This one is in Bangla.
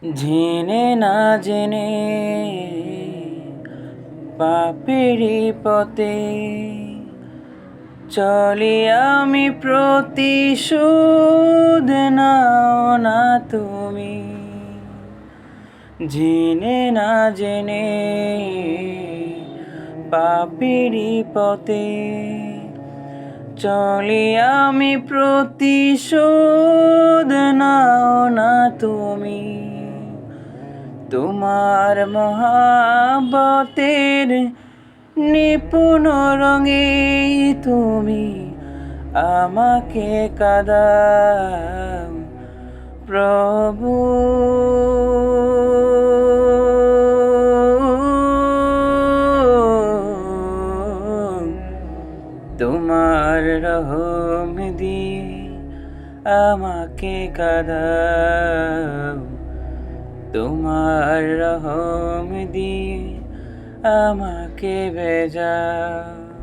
জেনে না জেনে পাপেরই পথে চলি আমি, প্রতিশোধ নাও না তুমি। জেনে না জেনে পাপেরই পথে চলি আমি, প্রতিশোধ নাও না তুমি। তোমার মহাব্বতের নিপুণ রঙে তুমি আমাকে কাঁদাও প্রভু। তোমার রহম দিয়ে আমাকে কাঁদাও, তোমার রহম দিয়ে আমাকে ভেজাও।